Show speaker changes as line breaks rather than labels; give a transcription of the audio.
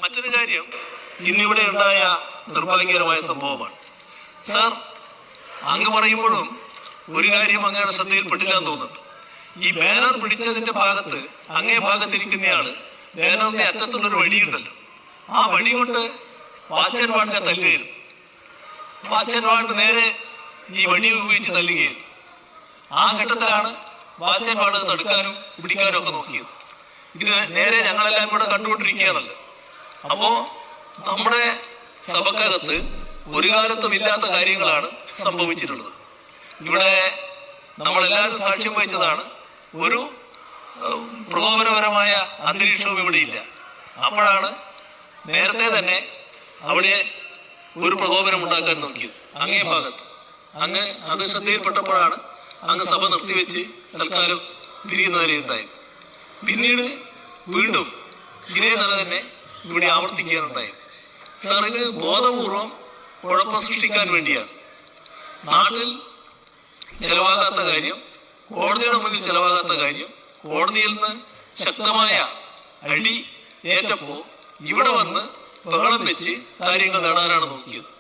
മറ്റൊരു കാര്യം ഇന്നിവിടെ ഉണ്ടായ നിർഭാഗ്യകരമായ സംഭവമാണ്. സാർ, അങ്ങ് പറയുമ്പോഴും ഒരു കാര്യം അങ്ങയുടെ ശ്രദ്ധയിൽപ്പെട്ടില്ല എന്ന് തോന്നുന്നുണ്ട്. ഈ ബാനർ പിടിച്ചതിന്റെ ഭാഗത്ത് അങ്ങേ ഭാഗത്തിരിക്കുന്നയാള് ബാനറിന്റെ അറ്റത്തുള്ളൊരു വടിയുണ്ടല്ലോ, ആ വടി കൊണ്ട് വാച്ച് ആൻഡ് വാർഡിനെ തല്ലുകയായിരുന്നു. വാച്ച് ആൻഡ് വാർഡ് നേരെ ഈ വടി ഉപയോഗിച്ച് തല്ലുകയായിരുന്നു. ആ ഘട്ടത്തിലാണ് വാച്ച് ആൻഡ് വാർഡ് തടുക്കാനും പിടിക്കാനും ഒക്കെ നോക്കിയത്. ഇത് നേരെ ഞങ്ങളെല്ലാം കൂടെ കണ്ടുകൊണ്ടിരിക്കുകയാണല്ലോ. അപ്പോ നമ്മുടെ സഭക്കകത്ത് ഒരു കാലത്തും ഇല്ലാത്ത കാര്യങ്ങളാണ് സംഭവിച്ചിട്ടുള്ളത്. ഇവിടെ നമ്മളെല്ലാവരും സാക്ഷ്യം വഹിച്ചതാണ്. ഒരു പ്രകോപനപരമായ അന്തരീക്ഷവും ഇവിടെ ഇല്ല. അപ്പോഴാണ് നേരത്തെ തന്നെ അവിടെ ഒരു പ്രകോപനം ഉണ്ടാക്കാൻ നോക്കിയത് അങ്ങേ ഭാഗത്ത്. അങ്ങ് അത് ശ്രദ്ധയിൽപ്പെട്ടപ്പോഴാണ് അങ്ങ് സഭ നിർത്തിവെച്ച് തൽക്കാലം പിരിയുന്ന നിലയുണ്ടായത്. പിന്നീട് വീണ്ടും ഇതേ നില തന്നെ ഇവിടെ ആവർത്തിക്കാനുണ്ടായത്. സാർ, ഇത് ബോധപൂർവം കുഴപ്പം സൃഷ്ടിക്കാൻ വേണ്ടിയാണ്. നാട്ടിൽ ചെലവാകാത്ത കാര്യം, കോടതിയുടെ മുന്നിൽ ചെലവാകാത്ത കാര്യം, കോടതിയിൽ നിന്ന് ശക്തമായ അടി ഏറ്റപ്പോ ഇവിടെ വന്ന് ബഹളം വെച്ച് കാര്യങ്ങൾ നേടാനാണ് നോക്കിയത്.